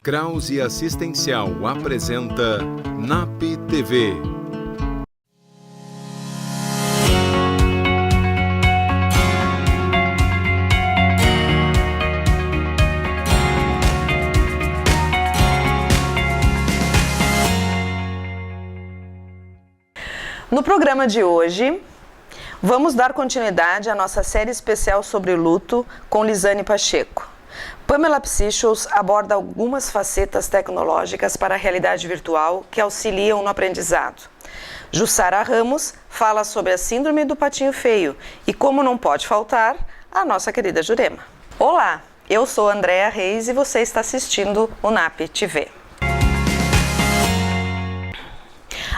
Krause Assistencial apresenta NAP TV. No programa de hoje, vamos dar continuidade à nossa série especial sobre luto com Lisane Pacheco. Pamela Psychos aborda algumas facetas tecnológicas para a realidade virtual que auxiliam no aprendizado. Jussara Ramos fala sobre a síndrome do patinho feio e, como não pode faltar, a nossa querida Jurema. Olá, eu sou Andréa Reis e você está assistindo o NAP TV.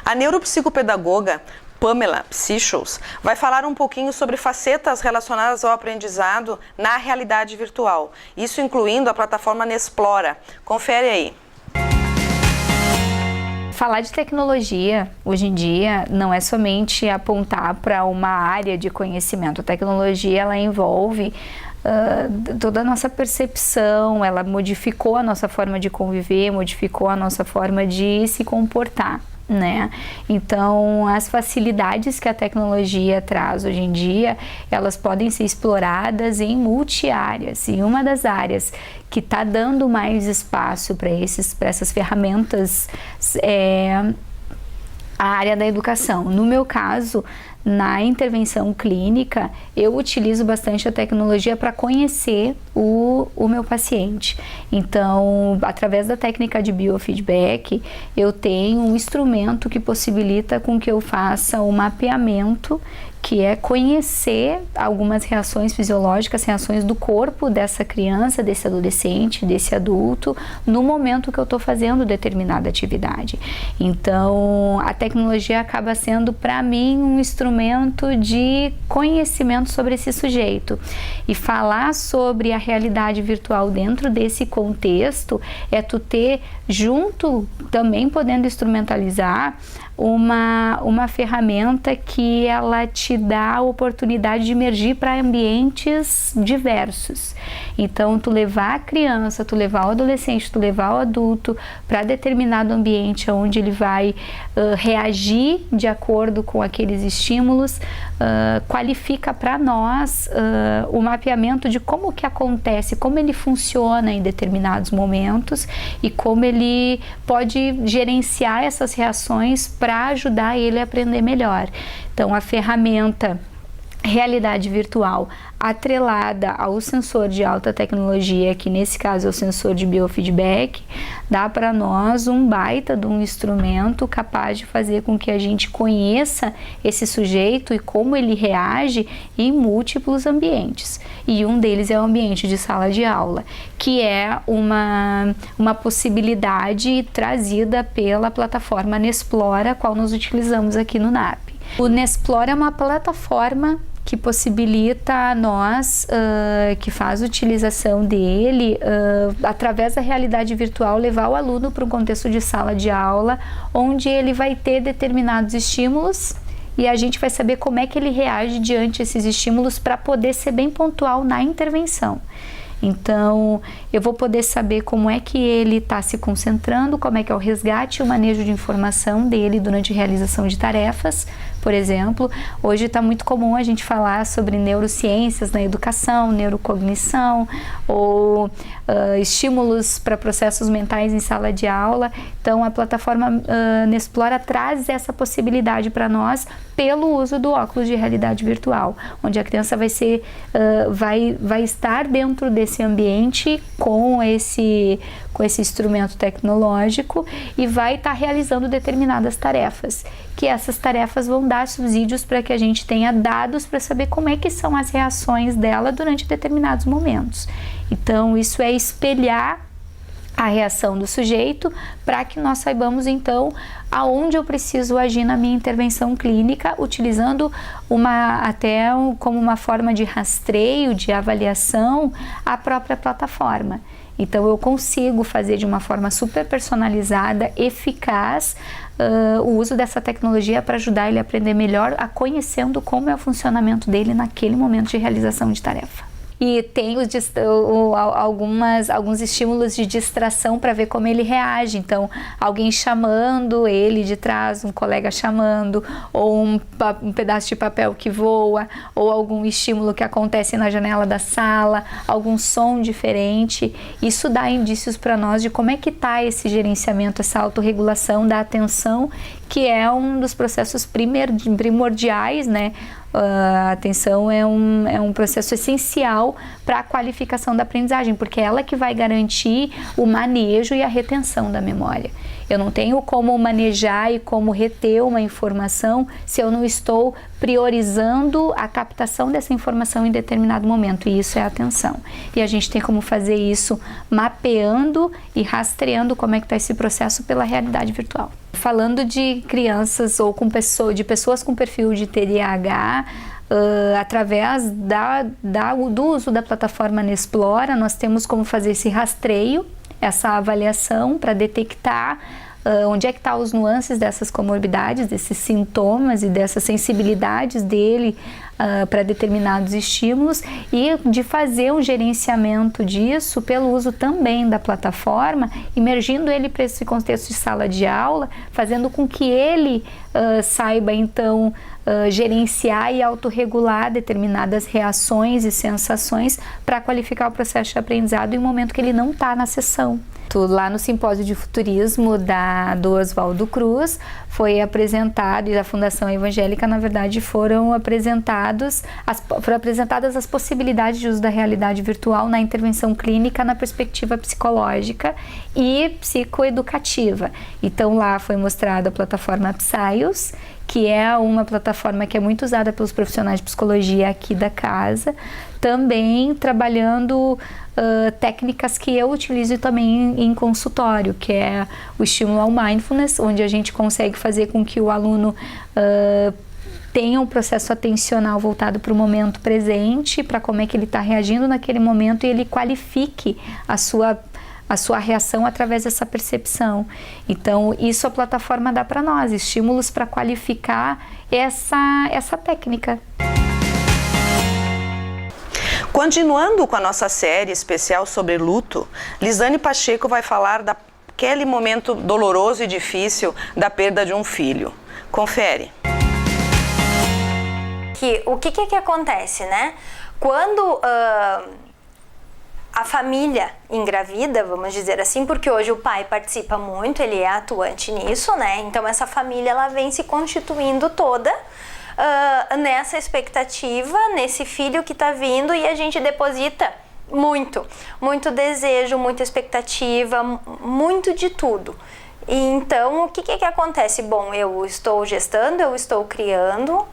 A neuropsicopedagoga Pamela Psychos vai falar um pouquinho sobre facetas relacionadas ao aprendizado na realidade virtual, isso incluindo a plataforma Nesplora. Confere aí. Falar de tecnologia, hoje em dia, não é somente apontar para uma área de conhecimento. A tecnologia, ela envolve toda a nossa percepção, ela modificou a nossa forma de conviver, modificou a nossa forma de se comportar, né? Então, as facilidades que a tecnologia traz hoje em dia, elas podem ser exploradas em multi-áreas. E uma das áreas que está dando mais espaço para essas ferramentas é a área da educação. No meu caso, na intervenção clínica, eu utilizo bastante a tecnologia para conhecer o meu paciente. Então, através da técnica de biofeedback, eu tenho um instrumento que possibilita com que eu faça o mapeamento, que é conhecer algumas reações fisiológicas, reações do corpo dessa criança, desse adolescente, desse adulto, no momento que eu estou fazendo determinada atividade. Então, a tecnologia acaba sendo, para mim, um instrumento de conhecimento sobre esse sujeito. E falar sobre a realidade virtual dentro desse contexto é tu ter junto, também podendo instrumentalizar, uma ferramenta que ela te dá a oportunidade de emergir para ambientes diversos. Então, tu levar a criança, tu levar o adolescente, tu levar o adulto para determinado ambiente onde ele vai reagir de acordo com aqueles estímulos, qualifica para nós o mapeamento de como que acontece, como ele funciona em determinados momentos e como ele pode gerenciar essas reações para ajudar ele a aprender melhor. Então, a ferramenta realidade virtual atrelada ao sensor de alta tecnologia, que nesse caso é o sensor de biofeedback, dá para nós um baita de um instrumento capaz de fazer com que a gente conheça esse sujeito e como ele reage em múltiplos ambientes. E um deles é o ambiente de sala de aula, que é uma possibilidade trazida pela plataforma Nesplora, a qual nós utilizamos aqui no NAP. O Nesplora é uma plataforma que possibilita a nós, que faz utilização dele, através da realidade virtual, levar o aluno para um contexto de sala de aula, onde ele vai ter determinados estímulos e a gente vai saber como é que ele reage diante desses estímulos para poder ser bem pontual na intervenção. Então, eu vou poder saber como é que ele está se concentrando, como é que é o resgate e o manejo de informação dele durante a realização de tarefas, por exemplo. Hoje está muito comum a gente falar sobre neurociências na educação, neurocognição ou estímulos para processos mentais em sala de aula. Então, a plataforma Nesplora traz essa possibilidade para nós pelo uso do óculos de realidade virtual, onde a criança vai estar dentro desse ambiente com esse instrumento tecnológico e vai estar realizando determinadas tarefas, que essas tarefas vão dar subsídios para que a gente tenha dados para saber como é que são as reações dela durante determinados momentos. Então, isso é espelhar a reação do sujeito para que nós saibamos, então, aonde eu preciso agir na minha intervenção clínica, utilizando como uma forma de rastreio, de avaliação, a própria plataforma. Então eu consigo fazer de uma forma super personalizada, eficaz, o uso dessa tecnologia para ajudar ele a aprender melhor, a conhecendo como é o funcionamento dele naquele momento de realização de tarefa. E tem alguns estímulos de distração para ver como ele reage. Então, alguém chamando ele de trás, um colega chamando, ou um pedaço de papel que voa, ou algum estímulo que acontece na janela da sala, algum som diferente. Isso dá indícios para nós de como é que está esse gerenciamento, essa autorregulação da atenção, que é um dos processos primordiais, né? A atenção é um processo essencial para a qualificação da aprendizagem, porque é ela que vai garantir o manejo e a retenção da memória. Eu não tenho como manejar e como reter uma informação se eu não estou priorizando a captação dessa informação em determinado momento, e isso é a atenção. E a gente tem como fazer isso mapeando e rastreando como é que está esse processo pela realidade virtual. Falando de crianças ou de pessoas com perfil de TDAH, através do uso da plataforma Nexplora, nós temos como fazer esse rastreio, essa avaliação para detectar onde é que estão os nuances dessas comorbidades, desses sintomas e dessas sensibilidades dele para determinados estímulos, e de fazer um gerenciamento disso pelo uso também da plataforma, imergindo ele para esse contexto de sala de aula, fazendo com que ele saiba então gerenciar e autorregular determinadas reações e sensações para qualificar o processo de aprendizado em um momento que ele não está na sessão. Lá no simpósio de futurismo do Oswaldo Cruz foi apresentado, e da Fundação Evangélica, na verdade, foram apresentadas as possibilidades de uso da realidade virtual na intervenção clínica na perspectiva psicológica e psicoeducativa. Então lá foi mostrada a plataforma Psyos, que é uma plataforma que é muito usada pelos profissionais de psicologia aqui da casa, também trabalhando técnicas que eu utilizo também em consultório, que é o estímulo ao mindfulness, onde a gente consegue fazer com que o aluno tenha um processo atencional voltado para o momento presente, para como é que ele está reagindo naquele momento, e ele qualifique a sua reação através dessa percepção. Então, isso a plataforma dá para nós, estímulos para qualificar essa técnica. Continuando com a nossa série especial sobre luto, Lizane Pacheco vai falar daquele momento doloroso e difícil da perda de um filho. Confere. O que acontece, né? Quando a família engravida, vamos dizer assim, porque hoje o pai participa muito, ele é atuante nisso, né? Então essa família ela vem se constituindo toda nessa expectativa, nesse filho que está vindo, e a gente deposita muito desejo, muita expectativa, muito de tudo. E então, o que acontece? Bom, eu estou gestando, eu estou criando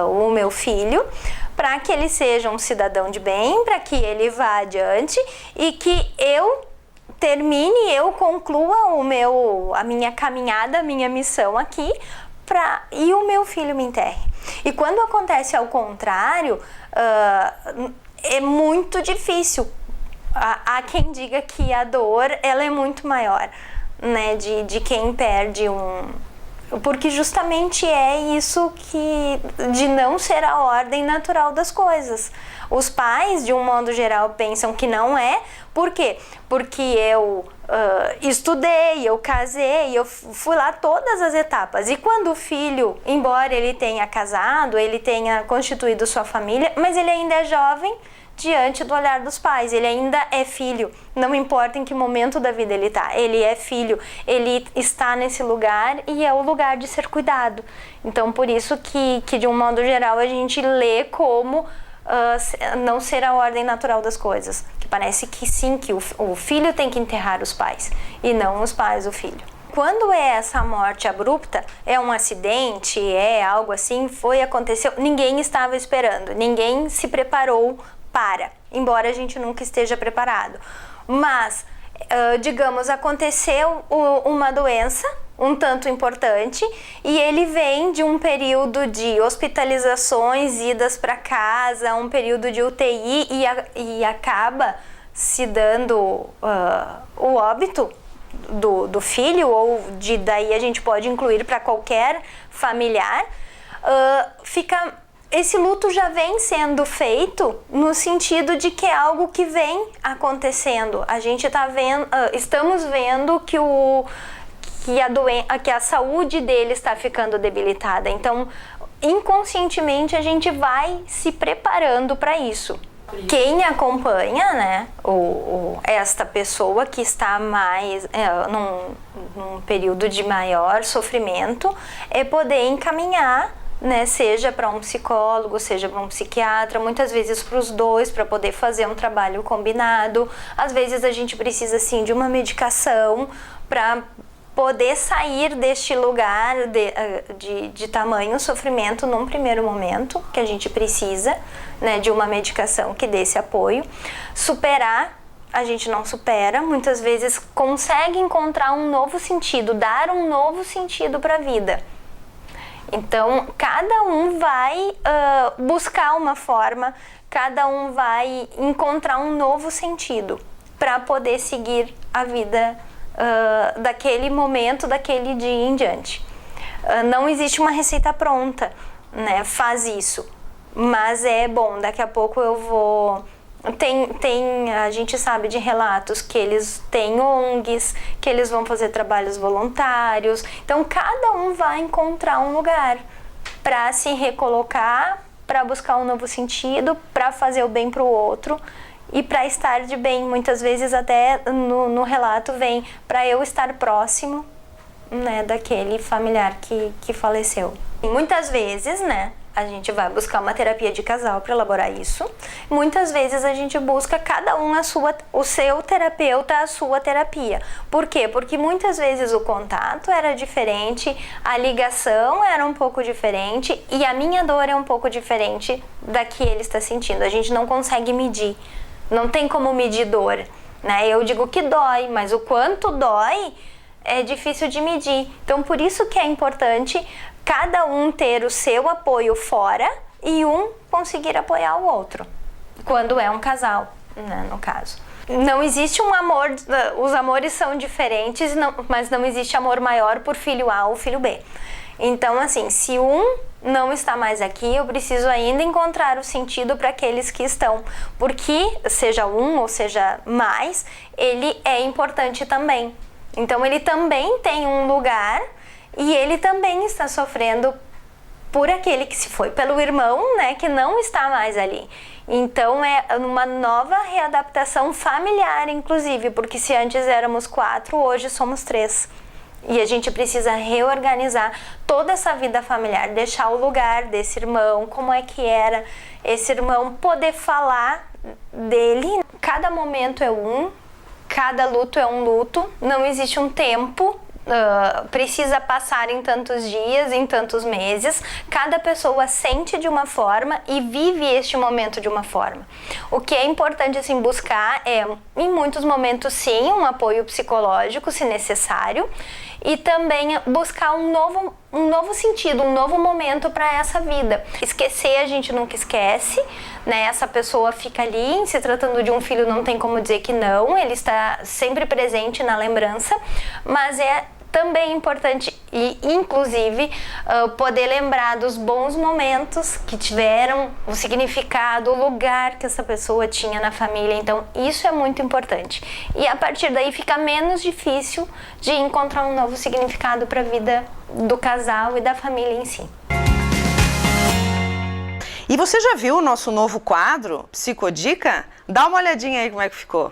o meu filho para que ele seja um cidadão de bem, para que ele vá adiante e que eu termine, eu conclua a minha caminhada, a minha missão aqui, e o meu filho me enterre. E quando acontece ao contrário, é muito difícil. Há quem diga que a dor ela é muito maior, né, de quem perde porque justamente é isso de não ser a ordem natural das coisas. Os pais, de um modo geral, pensam que não é. Por quê? Porque eu estudei, eu casei, eu fui lá todas as etapas. E quando o filho, embora ele tenha casado, ele tenha constituído sua família, mas ele ainda é jovem diante do olhar dos pais, ele ainda é filho, não importa em que momento da vida ele está, ele é filho, ele está nesse lugar e é o lugar de ser cuidado. Então por isso que de um modo geral a gente lê como não ser a ordem natural das coisas, que parece que sim, que o filho tem que enterrar os pais e não os pais o filho. Quando é essa morte abrupta, é um acidente, é algo assim, aconteceu, ninguém estava esperando, ninguém se preparou embora a gente nunca esteja preparado. Mas, digamos, aconteceu uma doença um tanto importante e ele vem de um período de hospitalizações, idas para casa, um período de UTI e acaba se dando o óbito do filho, ou daí a gente pode incluir para qualquer familiar, esse luto já vem sendo feito no sentido de que é algo que vem acontecendo. A gente estamos vendo que a saúde dele está ficando debilitada. Então, inconscientemente, a gente vai se preparando para isso. Quem acompanha, né, esta pessoa que está mais num período de maior sofrimento, é poder encaminhar, né, seja para um psicólogo, seja para um psiquiatra, muitas vezes para os dois, para poder fazer um trabalho combinado. Às vezes a gente precisa sim de uma medicação para poder sair deste lugar de tamanho sofrimento num primeiro momento, que a gente precisa, né, de uma medicação que dê esse apoio. Superar, a gente não supera, muitas vezes consegue encontrar um novo sentido, dar um novo sentido para a vida. Então, cada um vai buscar uma forma, cada um vai encontrar um novo sentido para poder seguir a vida daquele momento, daquele dia em diante. Não existe uma receita pronta, né? Faz isso, mas é bom, daqui a pouco eu vou... a gente sabe de relatos que eles têm ONGs, que eles vão fazer trabalhos voluntários. Então, cada um vai encontrar um lugar para se recolocar, para buscar um novo sentido, para fazer o bem para o outro e para estar de bem. Muitas vezes até no relato vem para eu estar próximo, né, daquele familiar que faleceu. E muitas vezes, né, a gente vai buscar uma terapia de casal para elaborar isso. Muitas vezes a gente busca cada um o seu terapeuta, a sua terapia. Por quê? Porque muitas vezes o contato era diferente, a ligação era um pouco diferente e a minha dor é um pouco diferente da que ele está sentindo. A gente não consegue medir, não tem como medir dor, né? Eu digo que dói, mas o quanto dói é difícil de medir. Então, por isso que é importante cada um ter o seu apoio fora e um conseguir apoiar o outro, quando é um casal, né, no caso. Não existe um amor, os amores são diferentes, mas não existe amor maior por filho A ou filho B. Então, assim, se um não está mais aqui, eu preciso ainda encontrar o sentido para aqueles que estão, porque seja um ou seja mais, ele é importante também. Então, ele também tem um lugar e ele também está sofrendo por aquele que se foi, pelo irmão, né, que não está mais ali. Então é uma nova readaptação familiar, inclusive, porque se antes éramos 4, hoje somos 3. E a gente precisa reorganizar toda essa vida familiar, deixar o lugar desse irmão, como é que era esse irmão, poder falar dele. Cada momento é cada luto é um luto, não existe um tempo. Precisa passar em tantos dias, em tantos meses. Cada pessoa sente de uma forma e vive este momento de uma forma. O que é importante assim buscar é, em muitos momentos sim, um apoio psicológico, se necessário, e também buscar um novo sentido, um novo momento para essa vida. Esquecer, a gente nunca esquece, né? Essa pessoa fica ali, se tratando de um filho não tem como dizer que não, ele está sempre presente na lembrança, mas é também importante e, inclusive, poder lembrar dos bons momentos que tiveram, o significado, o lugar que essa pessoa tinha na família. Então, isso é muito importante. E a partir daí fica menos difícil de encontrar um novo significado para a vida do casal e da família em si. E você já viu o nosso novo quadro, Psicodica? Dá uma olhadinha aí como é que ficou.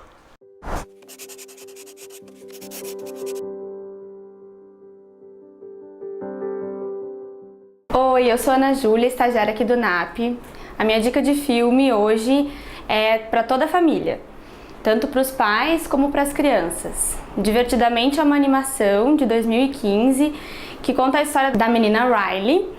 Oi, eu sou a Ana Júlia, estagiária aqui do NAP. A minha dica de filme hoje é para toda a família, tanto para os pais como para as crianças. Divertidamente é uma animação de 2015 que conta a história da menina Riley,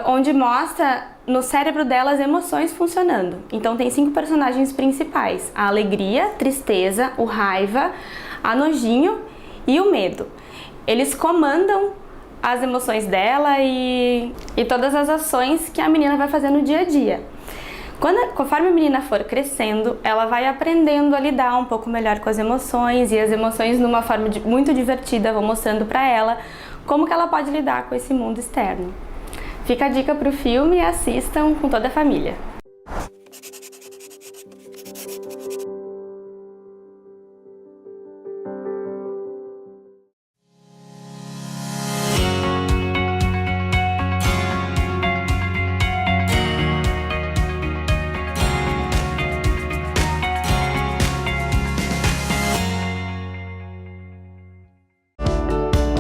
onde mostra no cérebro dela as emoções funcionando. Então tem 5 personagens principais: a alegria, a tristeza, o raiva, a nojinho e o medo. Eles comandam as emoções dela e todas as ações que a menina vai fazer no dia a dia. Conforme a menina for crescendo, ela vai aprendendo a lidar um pouco melhor com as emoções, e as emoções, de uma forma muito divertida, vão mostrando para ela como que ela pode lidar com esse mundo externo. Fica a dica para o filme e assistam com toda a família.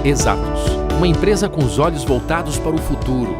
Exatos, uma empresa com os olhos voltados para o futuro,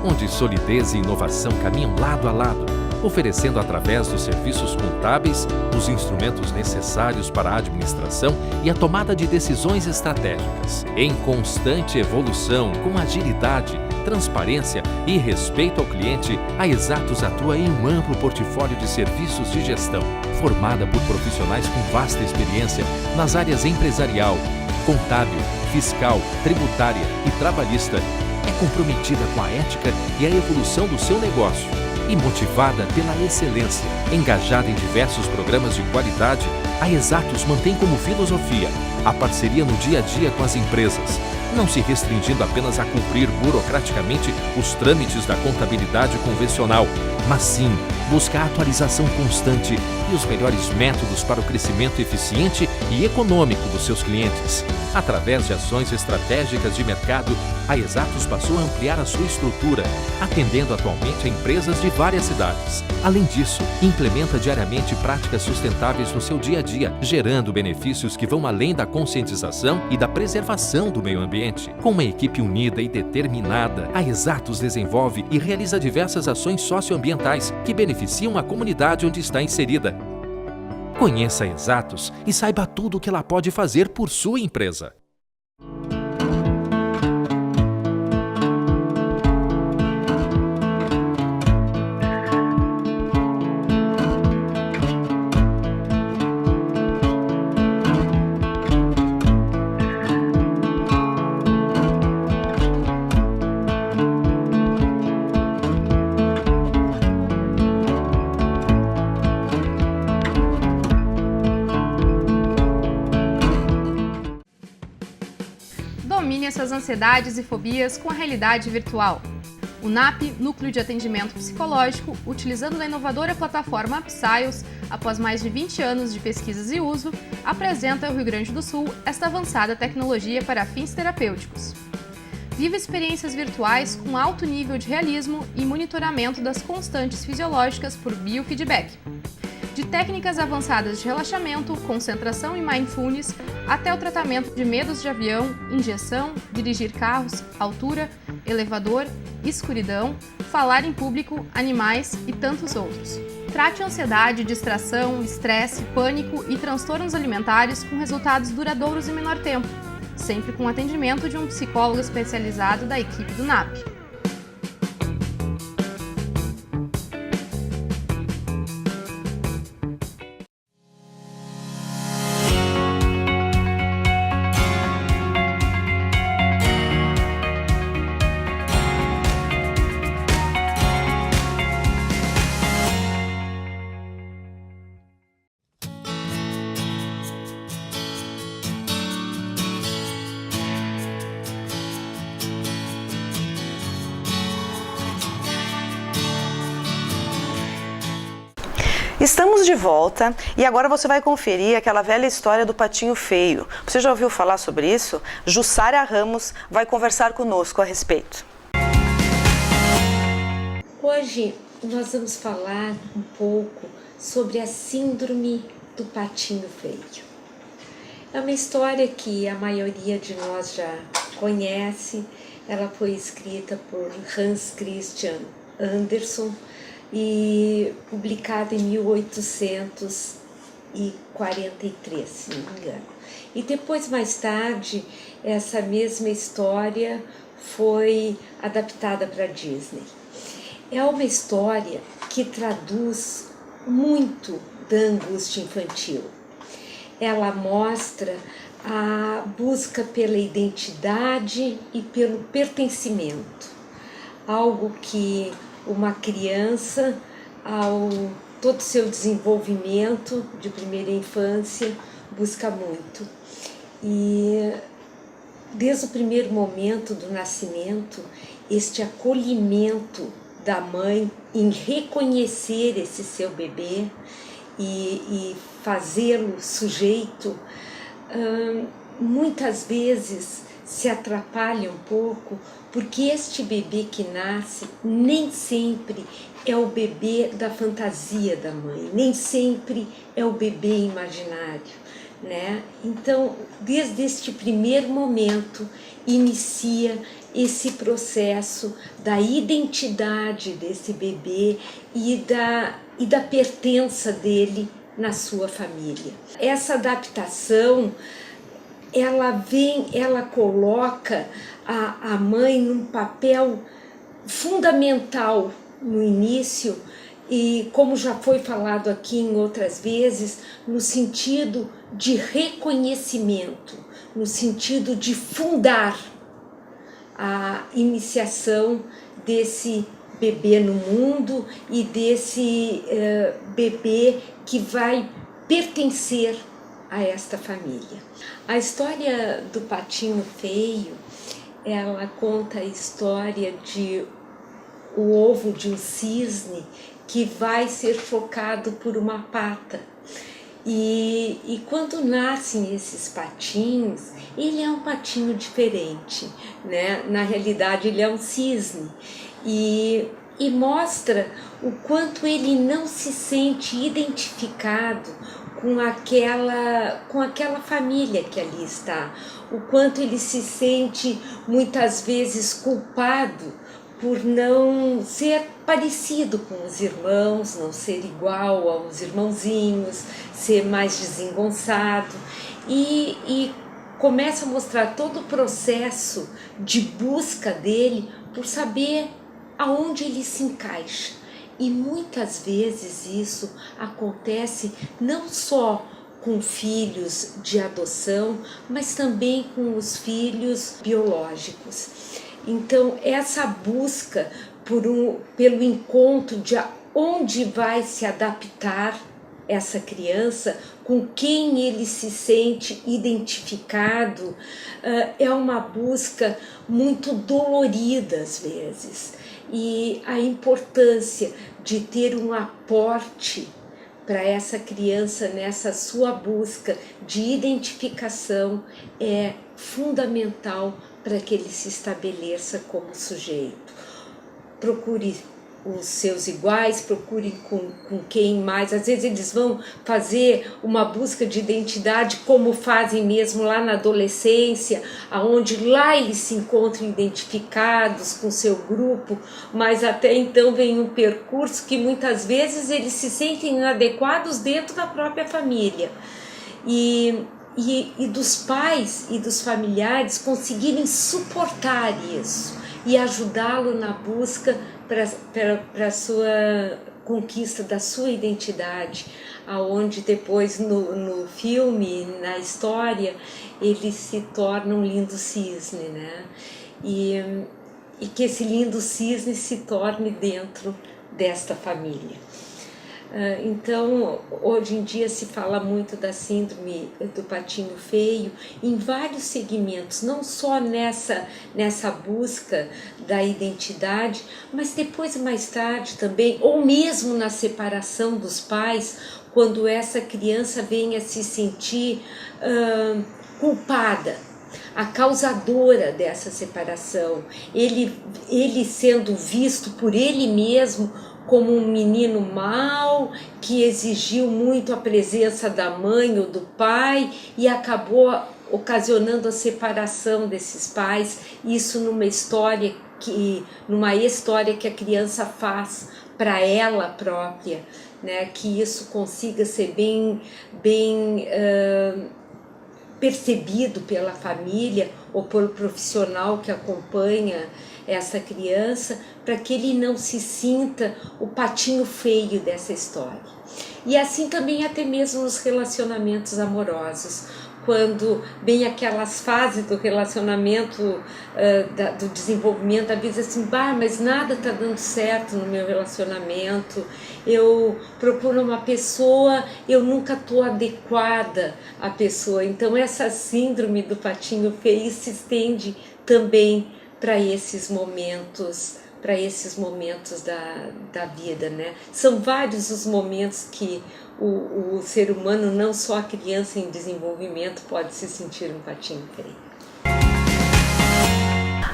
onde solidez e inovação caminham lado a lado, oferecendo através dos serviços contábeis os instrumentos necessários para a administração e a tomada de decisões estratégicas. Em constante evolução, com agilidade, transparência e respeito ao cliente, a Exatos atua em um amplo portfólio de serviços de gestão, formada por profissionais com vasta experiência nas áreas empresarial, contábil, fiscal, tributária e trabalhista. É comprometida com a ética e a evolução do seu negócio e motivada pela excelência. Engajada em diversos programas de qualidade, a Exatos mantém como filosofia a parceria no dia a dia com as empresas, não se restringindo apenas a cumprir burocraticamente os trâmites da contabilidade convencional, mas sim busca a atualização constante e os melhores métodos para o crescimento eficiente e econômico dos seus clientes. Através de ações estratégicas de mercado, a Exatos passou a ampliar a sua estrutura, atendendo atualmente a empresas de várias cidades. Além disso, implementa diariamente práticas sustentáveis no seu dia a dia, gerando benefícios que vão além da conscientização e da preservação do meio ambiente. Com uma equipe unida e determinada, a Exatos desenvolve e realiza diversas ações socioambientais que beneficiam a comunidade onde está inserida. Conheça a Exatos e saiba tudo o que ela pode fazer por sua empresa. Domine suas ansiedades e fobias com a realidade virtual. O NAP, Núcleo de Atendimento Psicológico, utilizando a inovadora plataforma Psyos, após mais de 20 anos de pesquisas e uso, apresenta ao Rio Grande do Sul esta avançada tecnologia para fins terapêuticos. Viva experiências virtuais com alto nível de realismo e monitoramento das constantes fisiológicas por biofeedback. De técnicas avançadas de relaxamento, concentração e mindfulness, até o tratamento de medos de avião, injeção, dirigir carros, altura, elevador, escuridão, falar em público, animais e tantos outros. Trate ansiedade, distração, estresse, pânico e transtornos alimentares com resultados duradouros em menor tempo, sempre com atendimento de um psicólogo especializado da equipe do NAP. Estamos de volta e agora você vai conferir aquela velha história do patinho feio. Você já ouviu falar sobre isso? Jussara Ramos vai conversar conosco a respeito. Hoje nós vamos falar um pouco sobre a síndrome do patinho feio. É uma história que a maioria de nós já conhece. Ela foi escrita por Hans Christian Andersen e publicada em 1843, se não me engano. E depois, mais tarde, essa mesma história foi adaptada para a Disney. É uma história que traduz muito da angústia infantil. Ela mostra a busca pela identidade e pelo pertencimento, algo que uma criança ao todo o seu desenvolvimento de primeira infância, busca muito. E desde o primeiro momento do nascimento, este acolhimento da mãe em reconhecer esse seu bebê e fazê-lo sujeito, muitas vezes se atrapalha um pouco, porque este bebê que nasce nem sempre é o bebê da fantasia da mãe, nem sempre é o bebê imaginário, né? Então, desde este primeiro momento, inicia esse processo da identidade desse bebê e da pertença dele na sua família. Essa adaptação, ela coloca a mãe num papel fundamental no início, e como já foi falado aqui em outras vezes, no sentido de reconhecimento, no sentido de fundar a iniciação desse bebê no mundo e desse bebê que vai pertencer a esta família. A história do Patinho Feio, ela conta a história de o ovo de um cisne que vai ser chocado por uma pata. E quando nascem esses patinhos, ele é um patinho diferente, né? Na realidade, ele é um cisne. E mostra o quanto ele não se sente identificado com aquela família que ali está, o quanto ele se sente muitas vezes culpado por não ser parecido com os irmãos, não ser igual aos irmãozinhos, ser mais desengonçado, e começa a mostrar todo o processo de busca dele por saber aonde ele se encaixa. E muitas vezes isso acontece não só com filhos de adoção, mas também com os filhos biológicos. Então, essa busca pelo encontro de onde vai se adaptar essa criança, com quem ele se sente identificado, é uma busca muito dolorida às vezes. E a importância de ter um aporte para essa criança nessa sua busca de identificação é fundamental para que ele se estabeleça como sujeito. Procure os seus iguais, procure com quem mais. Às vezes eles vão fazer uma busca de identidade como fazem mesmo lá na adolescência, aonde lá eles se encontram identificados com seu grupo, mas até então vem um percurso que muitas vezes eles se sentem inadequados dentro da própria família. E dos pais e dos familiares conseguirem suportar isso e ajudá-lo na busca para a sua conquista da sua identidade, aonde depois no filme, na história, ele se torna um lindo cisne, né? E que esse lindo cisne se torne dentro desta família. Então, hoje em dia se fala muito da síndrome do patinho feio em vários segmentos, não só nessa busca da identidade, mas depois, mais tarde também, ou mesmo na separação dos pais, quando essa criança vem a se sentir culpada, a causadora dessa separação, ele sendo visto por ele mesmo como um menino mau, que exigiu muito a presença da mãe ou do pai e acabou ocasionando a separação desses pais, isso numa história que a criança faz para ela própria, né? Que isso consiga ser bem percebido pela família ou pelo profissional que acompanha essa criança, para que ele não se sinta o patinho feio dessa história. E assim também até mesmo nos relacionamentos amorosos, quando bem aquelas fases do relacionamento, do desenvolvimento, às vezes assim, mas nada está dando certo no meu relacionamento, eu procuro uma pessoa, eu nunca estou adequada à pessoa. Então essa síndrome do patinho feio se estende também para esses momentos da vida, né? São vários os momentos que o ser humano, não só a criança em desenvolvimento, pode se sentir um patinho feio.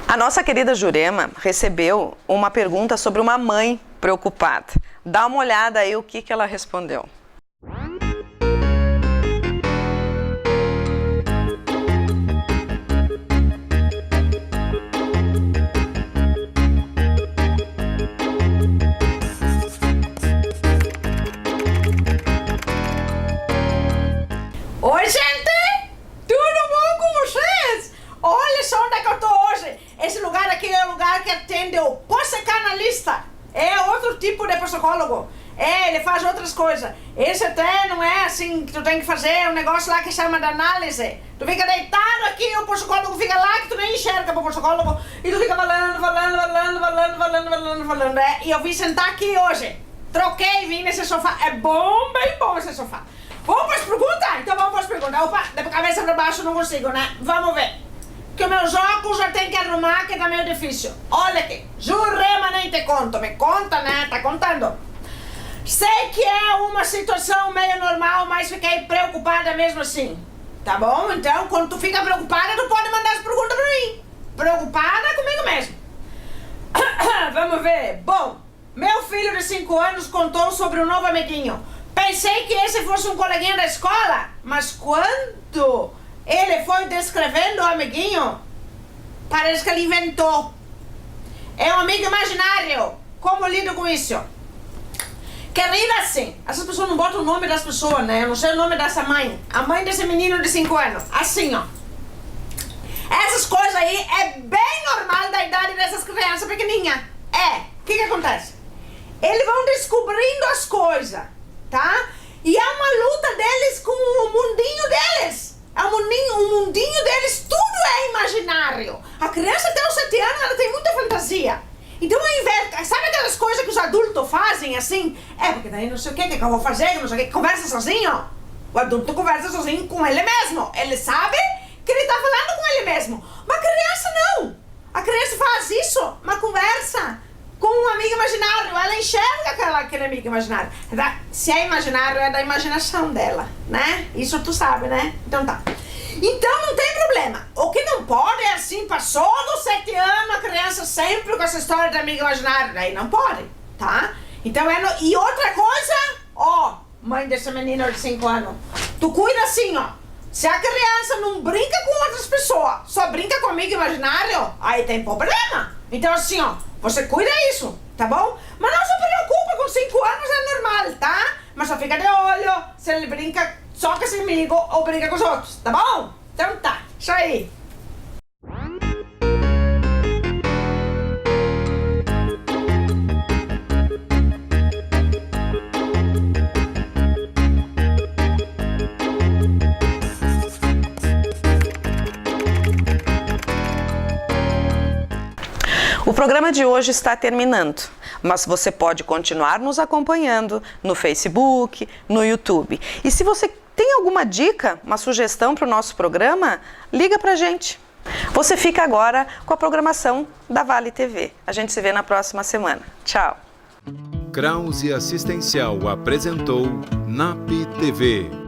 A nossa querida Jurema recebeu uma pergunta sobre uma mãe preocupada. Dá uma olhada aí o que ela respondeu. Oi, gente! Tudo bom com vocês? Olha só onde é que eu tô hoje. Esse lugar aqui é o lugar que atende o psicanalista. É outro tipo de psicólogo. Ele faz outras coisas. Esse até não é assim que tu tem que fazer um negócio lá que chama de análise. Tu fica deitado aqui, o psicólogo fica lá que tu nem enxerga pro psicólogo e tu fica falando. E eu vim sentar aqui hoje. Troquei, vim nesse sofá. É bom, bem bom esse sofá. Vamos para as perguntas? Então vamos para as perguntas. Opa, da cabeça para baixo não consigo, né? Vamos ver. Que meus óculos já tem que arrumar, que tá meio difícil. Olha aqui, Jurema, nem te conto. Me conta, né? Tá contando. Sei que é uma situação meio normal, mas fiquei preocupada mesmo assim. Tá bom? Então, quando tu fica preocupada, tu pode mandar as perguntas pra mim. Preocupada comigo mesmo. Vamos ver. Bom, meu filho de 5 anos contou sobre um novo amiguinho. Pensei que esse fosse um coleguinha da escola, mas quando ele foi descrevendo o amiguinho, parece que ele inventou. É um amigo imaginário. Como lido com isso? Querida, assim, essas pessoas não botam o nome das pessoas, né? Eu não sei o nome dessa mãe. A mãe desse menino de 5 anos. Assim, ó. Essas coisas aí é bem normal da idade dessas crianças pequenininhas. O que acontece? Eles vão descobrindo as coisas, tá? E é uma luta deles com o mundinho deles. É o mundinho deles, tudo é imaginário. A criança até os 7 anos, ela tem muita fantasia. Então, ao invés, sabe aquelas coisas que os adultos fazem assim? Porque daí não sei o que eu vou fazer, não sei o que, conversa sozinho. O adulto conversa sozinho com ele mesmo. Ele sabe que ele tá falando com ele mesmo. Mas a criança não. A criança faz isso, uma conversa com um amigo imaginário. Ela enxerga aquele amigo imaginário. Se é imaginário, é da imaginação dela, né? Isso tu sabe, né? Então tá. Então não tem problema. O que não pode é assim, passou dos 7 anos, a criança sempre com essa história de amigo imaginário. Daí não pode, tá? Então e outra coisa, mãe desse menino de 5 anos, tu cuida assim, ó. Se a criança não brinca com outras pessoas, só brinca com amigo imaginário, aí tem problema. Então assim, ó, você cuida isso, tá bom? Mas não se preocupa, com 5 anos é normal, tá? Mas só fica de olho se ele brinca só com esse amigo ou brinca com os outros, tá bom? Então tá, isso aí. O programa de hoje está terminando, mas você pode continuar nos acompanhando no Facebook, no YouTube. E se você tem alguma dica, uma sugestão para o nosso programa, liga para a gente. Você fica agora com a programação da Vale TV. A gente se vê na próxima semana. Tchau! Krause Assistencial apresentou NAP TV.